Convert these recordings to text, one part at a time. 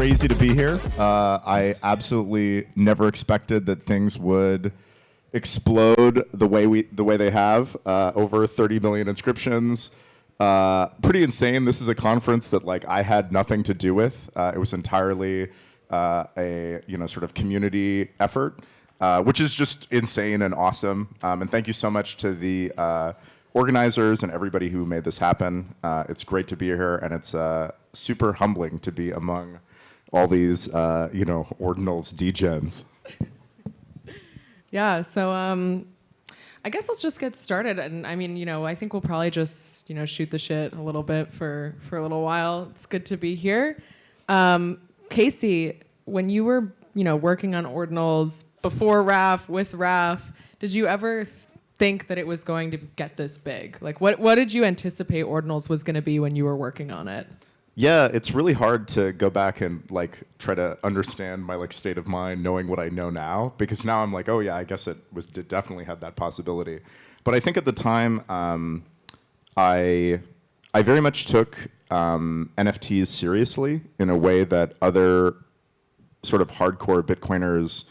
crazy to be here. I absolutely never expected that things would explode the way they have. Over 30 million inscriptions. Pretty insane. This is a conference that I had nothing to do with. It was entirely a sort of community effort, which is just insane and awesome. And thank you so much to the organizers and everybody who made this happen. It's great to be here, and it's super humbling to be among all these Ordinals degens. Yeah, so I guess let's just get started. And I mean, I think we'll probably just, shoot the shit a little bit for a little while. It's good to be here. Casey, when you were, working on Ordinals before Raph, with Raph, did you ever think that it was going to get this big? What did you anticipate Ordinals was going to be when you were working on it? Yeah, it's really hard to go back and try to understand my state of mind knowing what I know now, because now I'm oh yeah, I guess it definitely had that possibility. But I think at the time I very much took NFTs seriously in a way that other sort of hardcore Bitcoiners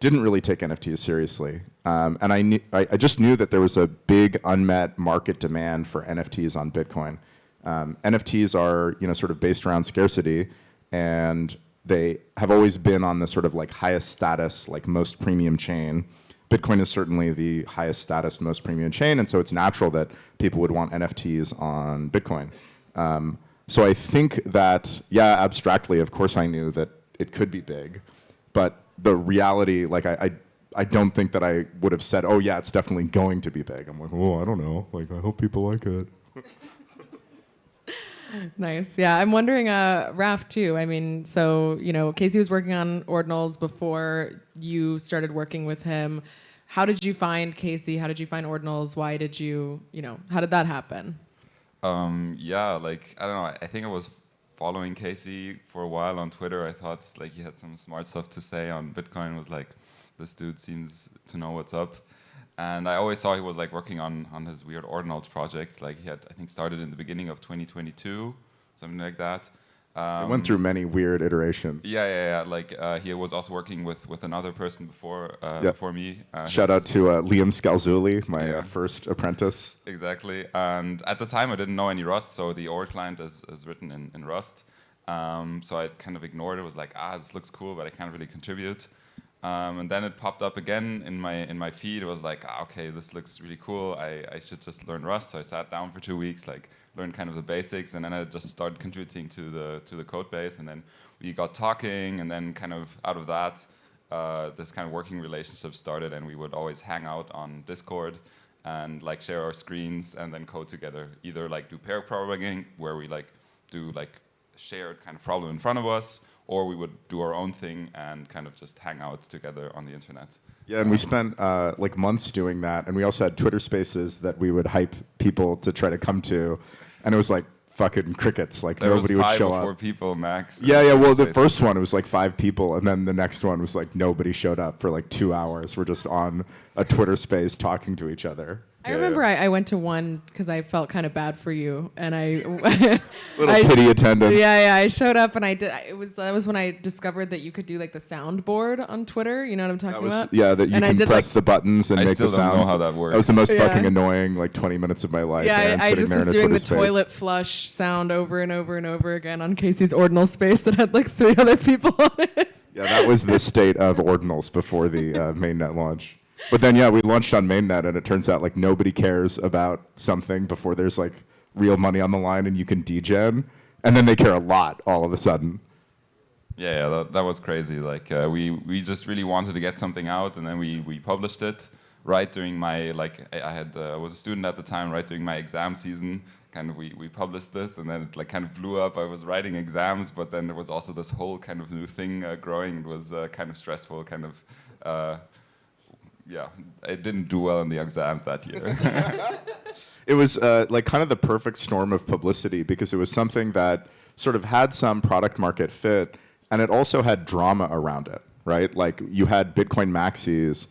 didn't really take NFTs seriously. And I just knew that there was a big unmet market demand for NFTs on Bitcoin. NFTs are, sort of based around scarcity, and they have always been on the sort of highest status, most premium chain. Bitcoin is certainly the highest status, most premium chain, and so it's natural that people would want NFTs on Bitcoin. So I think that, yeah, abstractly, of course I knew that it could be big, but the reality, I don't think that I would have said, oh yeah, it's definitely going to be big. I'm oh, I don't know, I hope people like it. Nice. Yeah, I'm wondering, Raph, too. I mean, so, Casey was working on Ordinals before you started working with him. How did you find Casey? How did you find Ordinals? Why did you, how did that happen? Yeah, I don't know. I think I was following Casey for a while on Twitter. I thought, he had some smart stuff to say on Bitcoin. It was this dude seems to know what's up. And I always saw he was working on his weird Ordinals project. He had, I think, started in the beginning of 2022, something like that. It went through many weird iterations. Yeah. He was also working with another person before me. Shout out to Liam Scalzuli, my first apprentice. Exactly. And at the time, I didn't know any Rust, so the Ord client is written in Rust. So I kind of ignored it. It was this looks cool, but I can't really contribute. And then it popped up again in my feed. It was okay, this looks really cool. I should just learn Rust. So I sat down for 2 weeks, learned kind of the basics, and then I just started contributing to the code base. And then we got talking, and then kind of out of that, this kind of working relationship started, and we would always hang out on Discord and share our screens and then code together. Either do pair programming, where we do shared kind of problem in front of us, or we would do our own thing and kind of just hang out together on the internet. Yeah, and we spent months doing that, and we also had Twitter Spaces that we would hype people to try to come to, and it was fucking crickets. Nobody would show up. 5 or 4 people max. Yeah. Well, the first one was 5 people, and then the next one was nobody showed up for 2 hours. We're just on a Twitter Space talking to each other. I remember I went to one because I felt kind of bad for you, and pity attendance. Yeah, I showed up, and that was when I discovered that you could do the soundboard on Twitter. You know what I'm talking about? Yeah, that you can press the buttons and make the sounds. I still don't know how that works. That was the most fucking annoying 20 minutes of my life. Yeah, I just was doing the toilet flush sound over and over and over again on Casey's Ordinal space that had 3 other people on it. Yeah, that was the state of Ordinals before the mainnet launch. But then, we launched on mainnet, and it turns out nobody cares about something before there's real money on the line and you can degen, and then they care a lot all of a sudden. Yeah, that was crazy. We just really wanted to get something out, and then we published it right during my I was a student at the time, right during my exam season. Kind of we published this, and then it kind of blew up. I was writing exams, but then there was also this whole kind of new thing growing. It was kind of stressful, kind of. Yeah, I didn't do well in the exams that year. It was kind of the perfect storm of publicity, because it was something that sort of had some product market fit, and it also had drama around it, right? You had Bitcoin maxis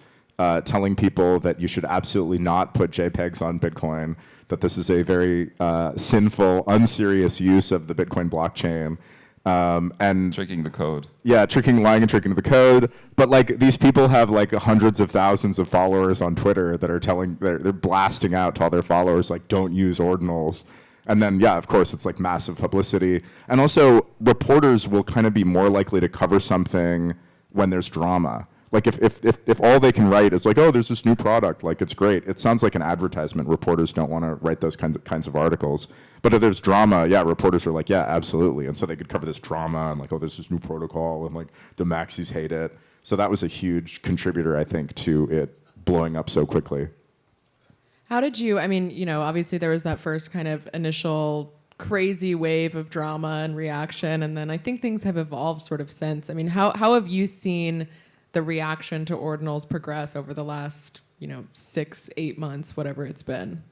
telling people that you should absolutely not put JPEGs on Bitcoin, that this is a very sinful, unserious use of the Bitcoin blockchain. And Tricking the code. yeah, lying and tricking the code. But like these people have like hundreds of thousands of followers on Twitter that are they're blasting out to all their followers like, don't use ordinals. And then yeah, of course it's like massive publicity. And also reporters will kind of be more likely to cover something when there's drama. Like if all they can write is like, oh, there's this new product, like it's great. It sounds like an advertisement. Reporters don't want to write those kinds of articles. But if there's drama, yeah, reporters are like, yeah, absolutely. And so they could cover this drama and like, oh, there's this new protocol and like the maxis hate it. So that was a huge contributor, I think, to it blowing up so quickly. How did you, I mean, obviously there was that first kind of initial crazy wave of drama and reaction, and then I think things have evolved sort of since. I mean, how have you seen the reaction to ordinals progress over the last, 6-8 months, whatever it's been?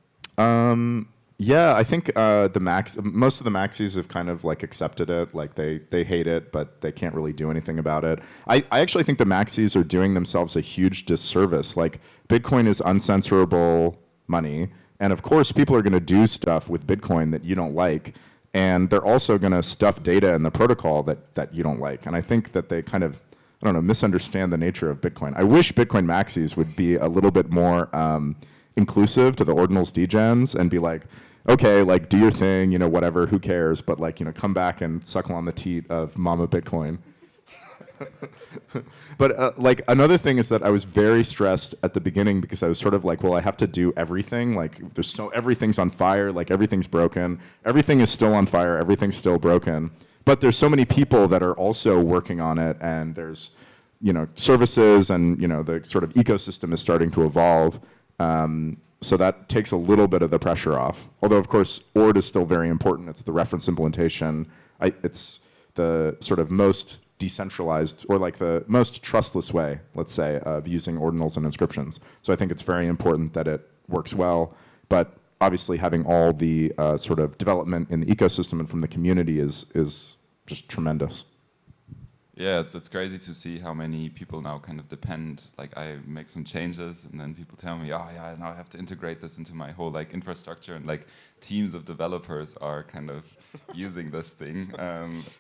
Yeah, I think most of the maxis have kind of like accepted it. Like they hate it, but they can't really do anything about it. I actually think the maxis are doing themselves a huge disservice. Like Bitcoin is uncensorable money, and of course people are going to do stuff with Bitcoin that you don't like, and they're also going to stuff data in the protocol that you don't like. And I think that they kind of, I don't know, misunderstand the nature of Bitcoin. I wish Bitcoin maxis would be a little bit more inclusive to the ordinals degens and be like, okay, like do your thing, whatever, who cares, but like, come back and suckle on the teat of Mama Bitcoin. But like another thing is that I was very stressed at the beginning because I was sort of like, well, I have to do everything. Like everything's on fire, like everything's broken. Everything is still on fire, everything's still broken. But there's so many people that are also working on it, and there's, services, and, the sort of ecosystem is starting to evolve. So that takes a little bit of the pressure off. Although, of course, ORD is still very important. It's the reference implementation. It's the sort of most decentralized, or like the most trustless way, let's say, of using ordinals and inscriptions. So I think it's very important that it works well. But obviously, having all the sort of development in the ecosystem and from the community is just tremendous. Yeah, it's crazy to see how many people now kind of depend. Like I make some changes, and then people tell me, oh yeah, now I have to integrate this into my whole like infrastructure, and like teams of developers are kind of using this thing.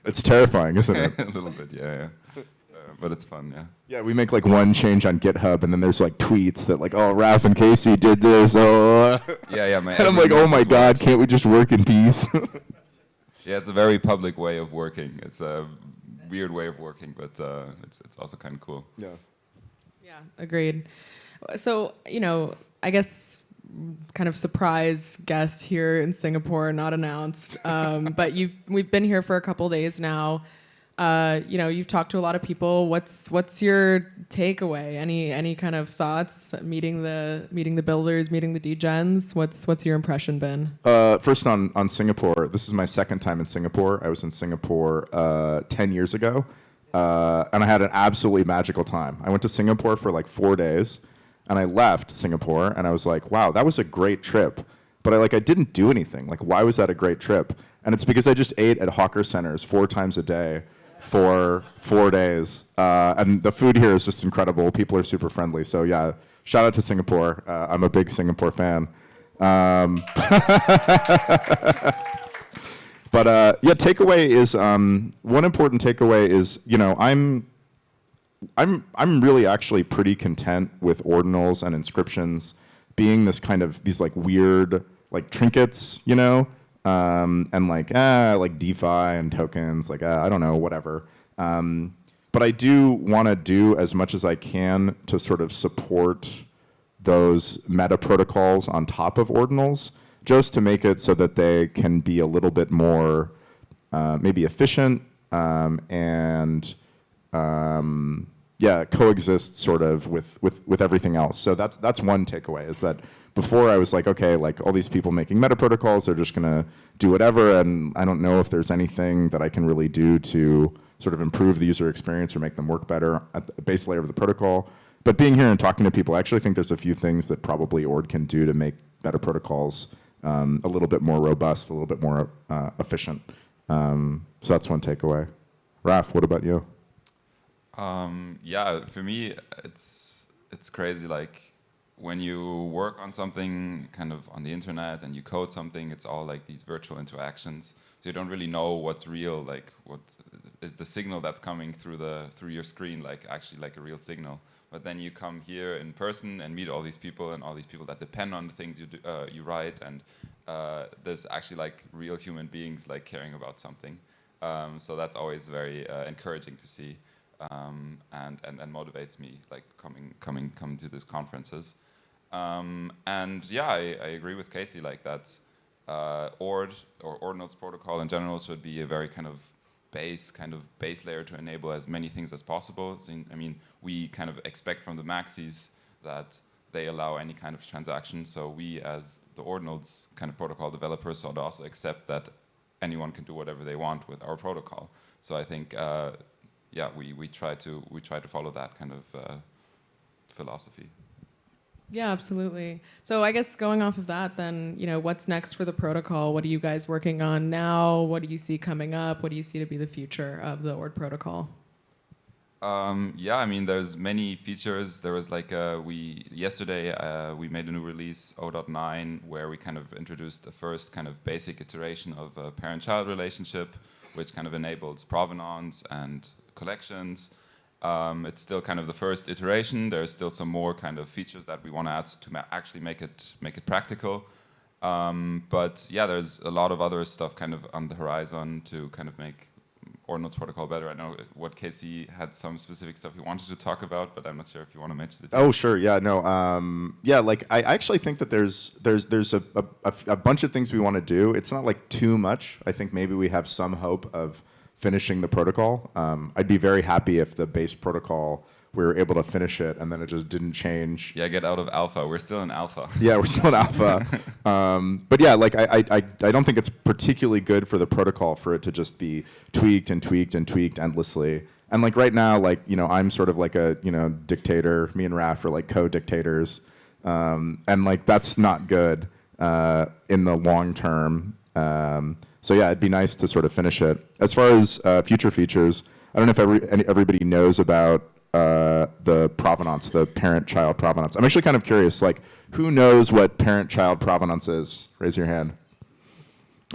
It's terrifying, isn't it? A little bit, yeah. But it's fun, yeah. Yeah, we make like one change on GitHub, and then there's like tweets that like, oh, Raph and Casey did this. Oh, yeah. And I'm like, oh my God, can't we just work in peace? Yeah, it's a very public way of working. It's a weird way of working, but it's also kind of cool. Yeah. Yeah, agreed. So, I guess kind of surprise guest here in Singapore, not announced, but we've been here for a couple days now. You've talked to a lot of people. What's your takeaway? Any kind of thoughts? Meeting the builders, meeting the degens. What's your impression been? First on Singapore. This is my second time in Singapore. I was in Singapore 10 years ago, and I had an absolutely magical time. I went to Singapore for like 4 days, and I left Singapore, and I was like, wow, that was a great trip. But I didn't do anything. Like, why was that a great trip? And it's because I just ate at hawker centers 4 times a day for 4 days. And the food here is just incredible. People are super friendly. So yeah, shout out to Singapore. I'm a big Singapore fan. But yeah, takeaway is, one important takeaway is, I'm really actually pretty content with ordinals and inscriptions being this kind of, these like weird like trinkets, and like DeFi and tokens, I don't know, whatever. But I do want to do as much as I can to sort of support those meta protocols on top of ordinals, just to make it so that they can be a little bit more maybe efficient and coexist sort of with everything else. So that's one takeaway, is that before I was like, okay, like all these people making meta protocols, they're just gonna do whatever, and I don't know if there's anything that I can really do to sort of improve the user experience or make them work better at the base layer of the protocol. But being here and talking to people, I actually think there's a few things that probably Ord can do to make meta protocols a little bit more robust, a little bit more efficient. So that's one takeaway. Raph, what about you? Yeah, for me, it's crazy. Like, when you work on something kind of on the internet and you code something, it's all like these virtual interactions. So you don't really know what's real, like what is the signal that's coming through your screen, like actually like a real signal. But then you come here in person and meet all these people and all these people that depend on the things you do, you write, and there's actually like real human beings like caring about something. So that's always very encouraging to see, and motivates me like coming to these conferences. And yeah, I agree with Casey, like that's Ordinals Protocol in general should be a very kind of base layer to enable as many things as possible. So, I mean, we kind of expect from the maxis that they allow any kind of transaction. So we, as the Ordinals kind of protocol developers, should also accept that anyone can do whatever they want with our protocol. So I think, yeah, we try to follow that kind of philosophy. Yeah, absolutely. So I guess going off of that, then, what's next for the protocol? What are you guys working on now? What do you see coming up? What do you see to be the future of the Ord protocol? Yeah, I mean, there's many features. There was like yesterday we made a new release 0.9 where we kind of introduced the first kind of basic iteration of a parent-child relationship, which kind of enables provenance and collections. It's still kind of the first iteration. There's still some more kind of features that we want to add to actually make it practical. But yeah, there's a lot of other stuff kind of on the horizon to kind of make Ordinals Protocol better. I know what Casey had some specific stuff he wanted to talk about, but I'm not sure if you want to mention it. Oh, sure. Yeah, no. Yeah, like I actually think that there's a bunch of things we want to do. It's not like too much. I think maybe we have some hope of finishing the protocol. I'd be very happy if the base protocol, we were able to finish it and then it just didn't change. Yeah, get out of alpha. We're still in alpha. Yeah, we're still in alpha. But yeah, like I don't think it's particularly good for the protocol for it to just be tweaked and tweaked and tweaked endlessly. And like right now, like, I'm sort of like a, dictator. Me and Raph are like co-dictators. And like that's not good in the long term. So yeah, it'd be nice to sort of finish it. As far as future features, I don't know if everybody knows about the provenance, the parent-child provenance. I'm actually kind of curious, like, who knows what parent-child provenance is? Raise your hand.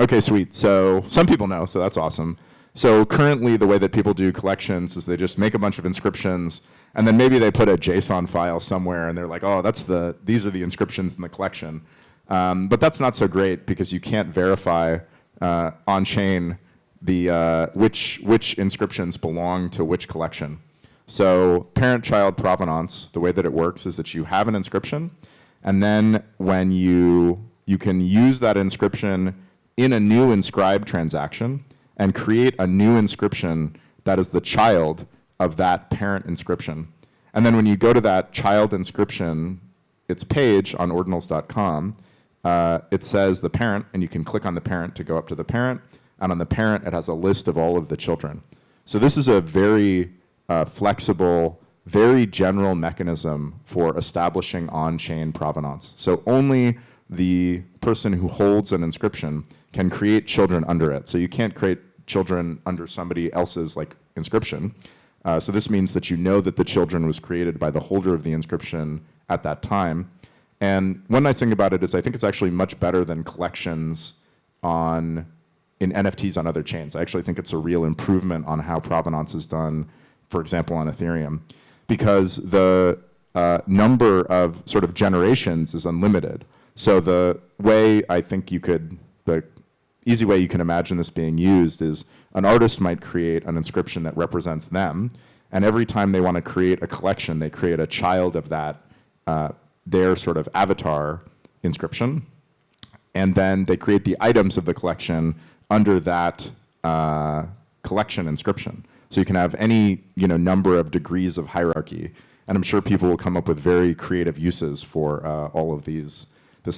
Okay, sweet. So some people know, so that's awesome. So currently, the way that people do collections is they just make a bunch of inscriptions, and then maybe they put a JSON file somewhere, and they're like, oh, these are the inscriptions in the collection. But that's not so great because you can't verify on-chain which inscriptions belong to which collection. So parent-child provenance, the way that it works is that you have an inscription, and then when you can use that inscription in a new inscribe transaction and create a new inscription that is the child of that parent inscription. And then when you go to that child inscription, its page on ordinals.com, it says the parent, and you can click on the parent to go up to the parent, and on the parent it has a list of all of the children. So this is a very flexible, very general mechanism for establishing on-chain provenance. So only the person who holds an inscription can create children under it. So you can't create children under somebody else's like inscription. So this means that you know that the children was created by the holder of the inscription at that time. And one nice thing about it is I think it's actually much better than collections in NFTs on other chains. I actually think it's a real improvement on how provenance is done, for example, on Ethereum, because the number of sort of generations is unlimited. So the way I think the easy way you can imagine this being used is an artist might create an inscription that represents them, and every time they want to create a collection, they create a child of that, their sort of avatar inscription, and then they create the items of the collection under that collection inscription. So you can have any number of degrees of hierarchy, and I'm sure people will come up with very creative uses for all of this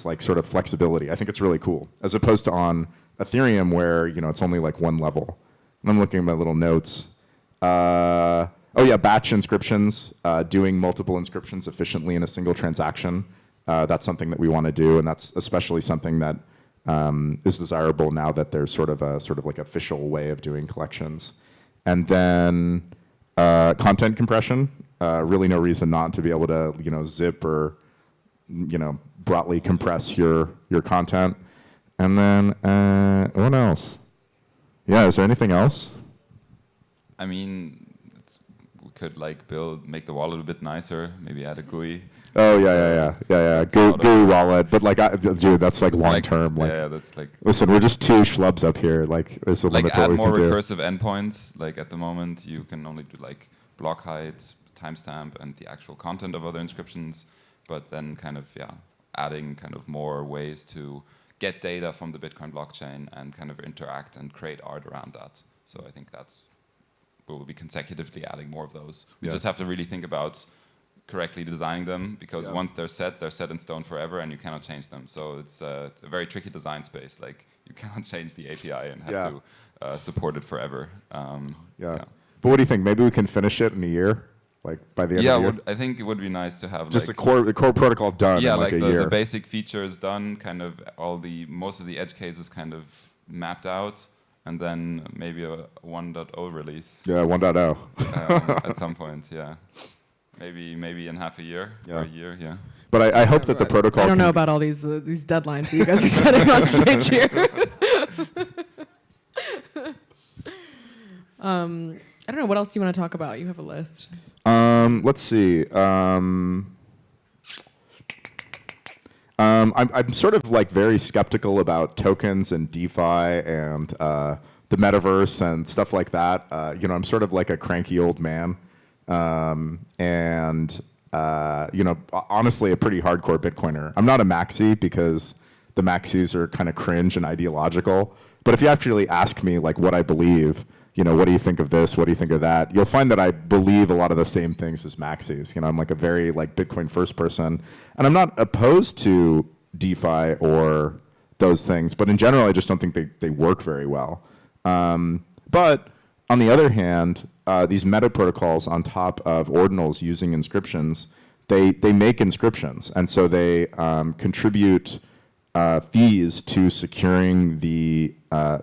like sort of flexibility. I think it's really cool, as opposed to on Ethereum where it's only like one level. And I'm looking at my little notes. Oh yeah, batch inscriptions, doing multiple inscriptions efficiently in a single transaction. That's something that we want to do, and that's especially something that is desirable now that there's sort of like official way of doing collections. And then content compression. Really no reason not to be able to zip or broadly compress your content. And then what else? Yeah, is there anything else? I mean, we could make the wallet a bit nicer, maybe add a GUI. Oh yeah. GUI wallet, but dude, that's long term. Yeah, that's Listen, we're just two schlubs up here. There's a limit to what add we more can do. recursive endpoints. At the moment, you can only do block height, timestamp, and the actual content of other inscriptions. But then adding more ways to get data from the Bitcoin blockchain and interact and create art around that. So I think we will be consecutively adding more of those. We just have to really think about correctly designing them, because once they're set in stone forever and you cannot change them. So it's a very tricky design space. You cannot change the API and have to support it forever. But what do you think? Maybe we can finish it in a year? By the end of the year? I think it would be nice to have just the core protocol done in a year. The basic features done, most of the edge cases mapped out, and then maybe a 1.0 release. Yeah, 1.0. At some point, yeah. Maybe in half a year or a year, yeah. But I hope that the protocol. I don't know about all these deadlines that you guys are setting on stage here. I don't know. What else do you want to talk about? You have a list. Let's see. I'm sort of very skeptical about tokens and DeFi and the metaverse and stuff like that. I'm sort of like a cranky old man. Honestly, a pretty hardcore Bitcoiner. I'm not a maxi because the maxis are kind of cringe and ideological. But if you actually ask me what I believe, what do you think of this? What do you think of that? You'll find that I believe a lot of the same things as maxis. I'm a very Bitcoin first person, and I'm not opposed to DeFi or those things. But in general, I just don't think they work very well. But on the other hand, these meta protocols on top of ordinals using inscriptions, they make inscriptions, and so they contribute fees to securing the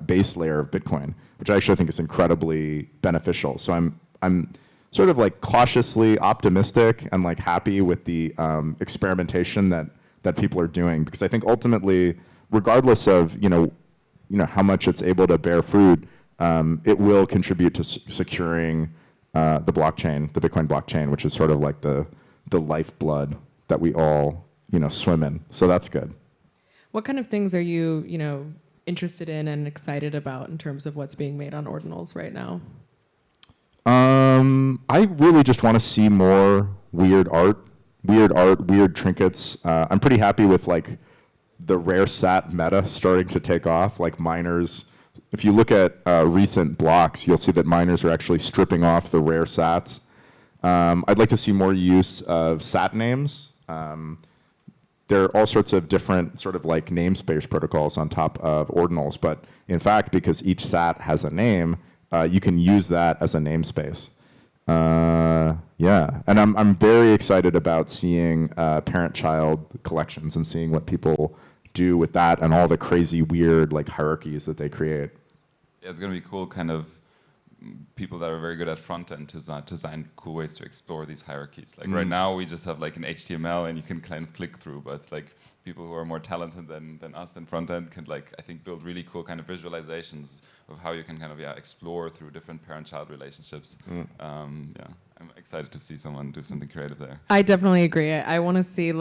base layer of Bitcoin, which I actually think is incredibly beneficial. So I'm sort of cautiously optimistic and happy with the experimentation that people are doing, because I think ultimately, regardless of how much it's able to bear fruit, it will contribute to securing the blockchain, the Bitcoin blockchain, which is sort of the lifeblood that we all swim in. So that's good. What kind of things are you interested in and excited about in terms of what's being made on Ordinals right now? I really just want to see more weird art, weird trinkets. I'm pretty happy with the rare sat meta starting to take off, miners. If you look at recent blocks, you'll see that miners are actually stripping off the rare sats. I'd like to see more use of sat names. There are all sorts of different sort of namespace protocols on top of ordinals, but in fact, because each sat has a name, you can use that as a namespace. And I'm very excited about seeing parent-child collections and seeing what people do with that and all the crazy weird hierarchies that they create. Yeah, it's gonna be cool, people that are very good at front end to design cool ways to explore these hierarchies. Right now we just have an HTML and you can click through, but people who are more talented than us in front end can I think build really cool visualizations of how you can explore through different parent-child relationships. I'm excited to see someone do something creative there. I definitely agree. I want to see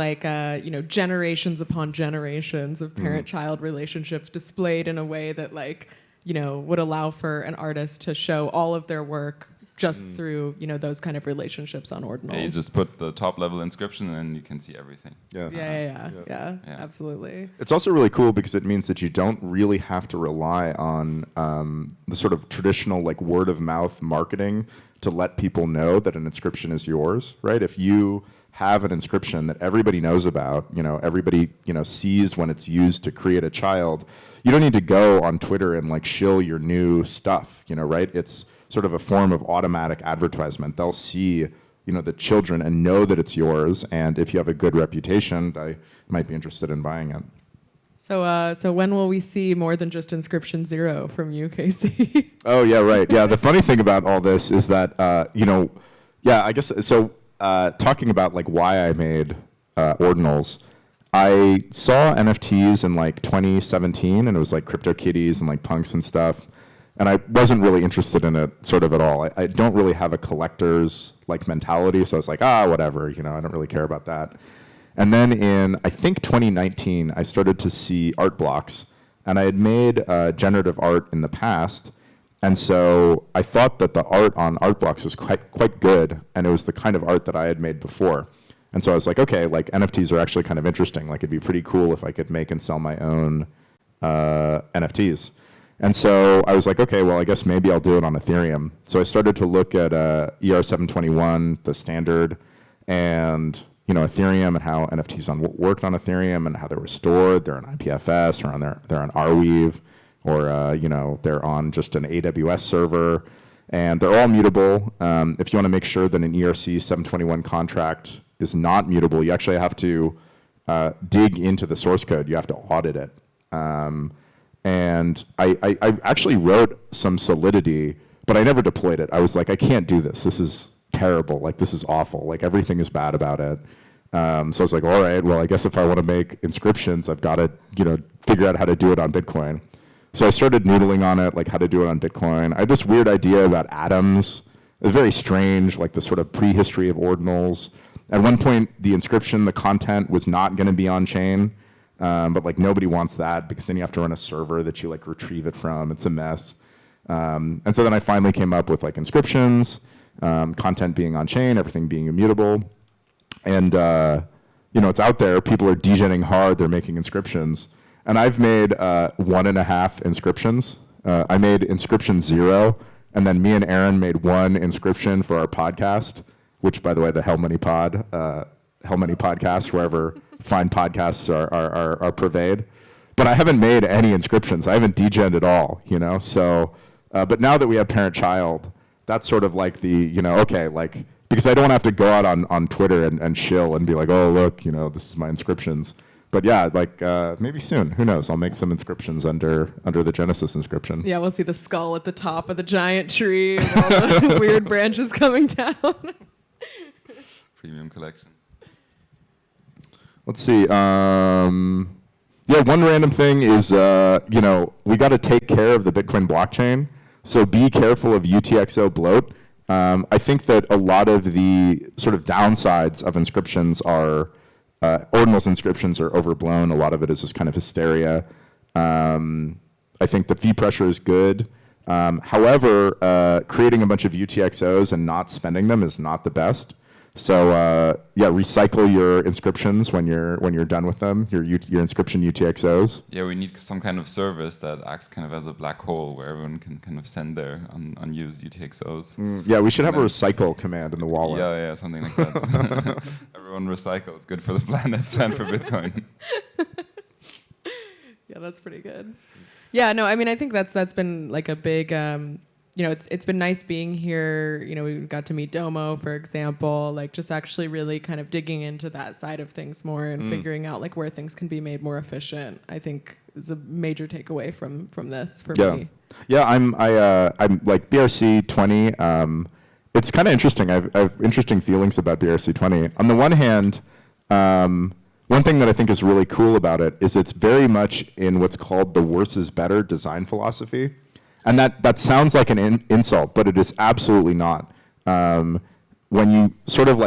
generations upon generations of parent-child relationships displayed in a way that would allow for an artist to show all of their work just through those kind of relationships on Ordinals. Yeah, you just put the top level inscription and you can see everything. Yeah, absolutely. It's also really cool because it means that you don't really have to rely on the sort of traditional word of mouth marketing to let people know that an inscription is yours, right? If you have an inscription that everybody knows about, everybody sees when it's used to create a child, you don't need to go on Twitter and shill your new stuff, right? It's sort of a form of automatic advertisement. They'll see, the children and know that it's yours, and if you have a good reputation, I might be interested in buying it. So when will we see more than just inscription 0 from you, Casey? Oh yeah, right. Yeah, the funny thing about all this is that I guess so. Talking about why I made Ordinals, I saw NFTs in like 2017, and it was like CryptoKitties and like punks and stuff. And I wasn't really interested in it sort of at all. I don't really have a collector's like mentality, so I was like, whatever, I don't really care about that. And then in, I think 2019, I started to see art blocks, and I had made generative art in the past, and so I thought that the art on art blocks was quite good, and it was the kind of art that I had made before. And so I was like, okay, like NFTs are actually kind of interesting. Like it'd be pretty cool if I could make and sell my own NFTs. And so I was like, okay, well, I guess maybe I'll do it on Ethereum. So I started to look at ER721, the standard, and Ethereum and how NFTs worked on Ethereum and how they were stored. They're on IPFS or they're on Arweave, or they're on just an AWS server, and they're all mutable. If you want to make sure that an ERC-721 contract is not mutable, you actually have to dig into the source code. You have to audit it. And I actually wrote some Solidity, but I never deployed it. I was like, I can't do this. This is terrible. Like, this is awful. Like, everything is bad about it. So I was like, all right, well, I guess if I want to make inscriptions, I've got to, figure out how to do it on Bitcoin. So I started noodling on it, like how to do it on Bitcoin. I had this weird idea about atoms. It was very strange, like the sort of prehistory of ordinals. At one point, the inscription, the content was not going to be on chain. But like nobody wants that because then you have to run a server that you like retrieve it from. It's a mess. And so then I finally came up with like inscriptions, content being on chain, everything being immutable. And it's out there. People are degenning hard. They're making inscriptions. And I've made 1.5 inscriptions. I made inscription 0, and then me and Erin made 1 inscription for our podcast, which, by the way, the Hell Many Podcast, wherever fine podcasts are pervade. But I haven't made any inscriptions. I haven't degened at all, So, but now that we have parent-child, that's sort of like the, okay, like, because I don't have to go out on Twitter and shill and be like, oh, look, this is my inscriptions. But yeah, like maybe soon. Who knows? I'll make some inscriptions under the Genesis inscription. Yeah, we'll see the skull at the top of the giant tree and all the weird branches coming down. Premium collection. Let's see. Yeah, one random thing is, we got to take care of the Bitcoin blockchain. So be careful of UTXO bloat. I think that a lot of the sort of downsides of inscriptions are, Ordinals inscriptions are overblown. A lot of it is just kind of hysteria. I think the fee pressure is good. However, creating a bunch of UTXOs and not spending them is not the best. So recycle your inscriptions when you're done with them. Your inscription UTXOs. Yeah, we need some kind of service that acts kind of as a black hole where everyone can kind of send their unused UTXOs. Yeah, we should have a recycle command in the wallet. Yeah, something like that. Everyone recycle. It's good for the planet and for Bitcoin. Yeah, that's pretty good. Yeah, no, I mean, I think that's been like a big. It's been nice being here. We got to meet Domo, for example, like just actually really kind of digging into that side of things more and figuring out like where things can be made more efficient, I think is a major takeaway from this for me. Yeah, I'm like BRC-20. It's kind of interesting. I have interesting feelings about BRC-20. On the one hand, one thing that I think is really cool about it is it's very much in what's called the worse is better design philosophy. And that sounds like an insult, but it is absolutely not. When you sort of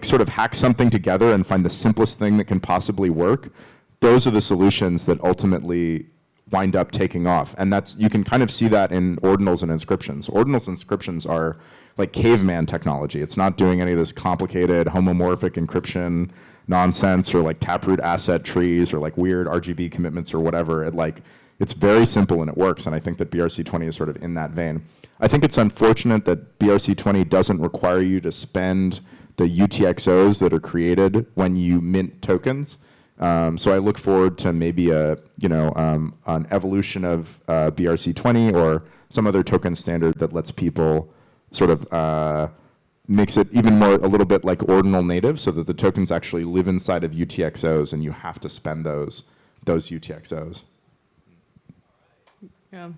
sort of hack something together and find the simplest thing that can possibly work, those are the solutions that ultimately wind up taking off. And you can kind of see that in ordinals and inscriptions. Ordinals and inscriptions are like caveman technology. It's not doing any of this complicated homomorphic encryption nonsense or like taproot asset trees or like weird RGB commitments or whatever. It's very simple and it works, and I think that BRC-20 is sort of in that vein. I think it's unfortunate that BRC-20 doesn't require you to spend the UTXOs that are created when you mint tokens. So I look forward to maybe an evolution of BRC-20 or some other token standard that lets people sort of makes it even more a little bit like ordinal native, so that the tokens actually live inside of UTXOs and you have to spend those UTXOs. Yeah.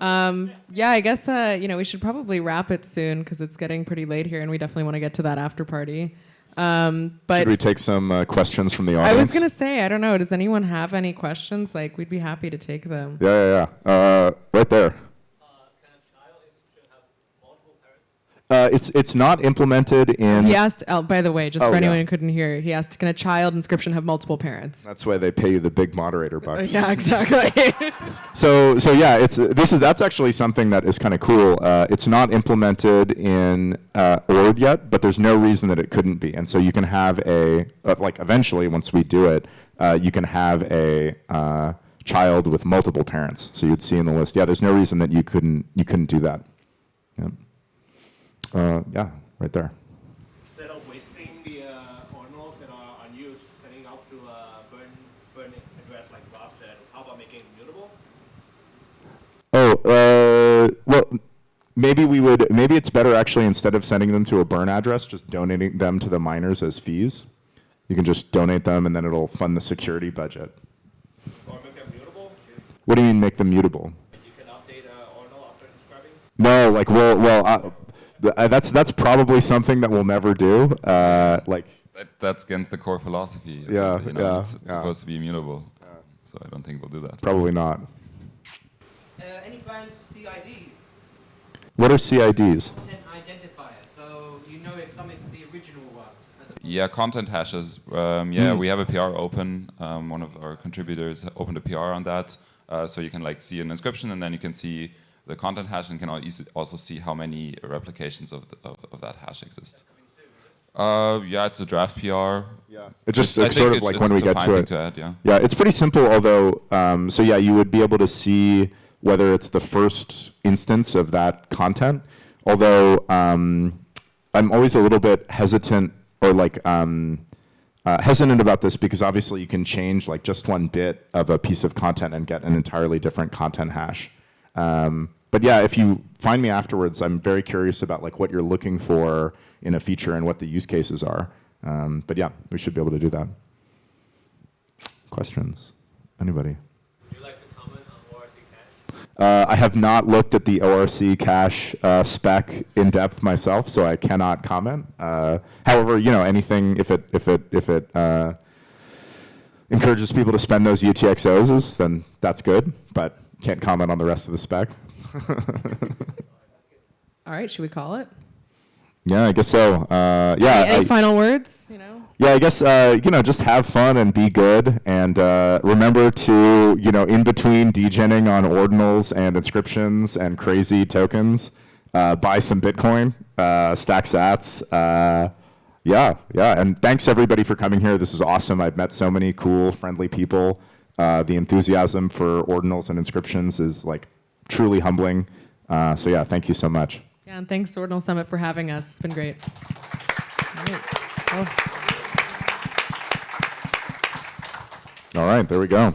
I guess, we should probably wrap it soon because it's getting pretty late here and we definitely want to get to that after party. But Should we take some questions from the audience? I was going to say, I don't know, does anyone have any questions? Like, we'd be happy to take them. Yeah. Right there. Can a child institution have multiple parents? It's not implemented in. He asked, by the way, just Oh, for anyone yeah. who couldn't hear, he asked, can a child inscription have multiple parents? That's why they pay you the big moderator bucks. Yeah, exactly. So yeah, that's actually something that is kind of cool. It's not implemented in Ord yet, but there's no reason that it couldn't be. And so you can have eventually once we do it, you can have a child with multiple parents. So you'd see in the list. Yeah, there's no reason that you couldn't do that. Yeah, right there. Instead of wasting the ordinals that are unused, setting out to burn address like Raph said, how about making it mutable? Well, maybe it's better actually, instead of sending them to a burn address, just donating them to the miners as fees. You can just donate them and then it'll fund the security budget. Or make them mutable? What do you mean make them mutable? You can update ordinal after describing? No, that's probably something that we'll never do. That's against the core philosophy. Yeah, It's supposed to be immutable. So I don't think we'll do that. Probably not. Any plans for CIDs? What are CIDs? Content identifier. So you know if something's the original one. Yeah, content hashes. We have a PR open. One of our contributors opened a PR on that. So you can see an inscription, and then you can see the content hash, and can also see how many replications of that hash exist. It's a draft PR. Yeah, it's just sort of like when we get to it. add, yeah. Yeah, it's pretty simple. Although, you would be able to see whether it's the first instance of that content. Although I'm always a little bit hesitant or hesitant about this, because obviously you can change just one bit of a piece of content and get an entirely different content hash. But yeah, if you find me afterwards, I'm very curious about what you're looking for in a feature and what the use cases are. But yeah, we should be able to do that. Questions? Anybody? Would you like to comment on ORC cache? I have not looked at the ORC cache spec in depth myself, so I cannot comment. However, anything if it encourages people to spend those UTXOs, then that's good. But can't comment on the rest of the spec. All right, should we call it? Yeah, I guess so. Any final words? Yeah, I guess just have fun and be good, and remember to in between degenning on ordinals and inscriptions and crazy tokens, buy some Bitcoin, stack sats. Yeah, and thanks everybody for coming here. This is awesome. I've met so many cool, friendly people. The enthusiasm for ordinals and inscriptions is truly humbling. So yeah, thank you so much. Yeah, and thanks to Ordinals Summit for having us. It's been great. All right, there we go.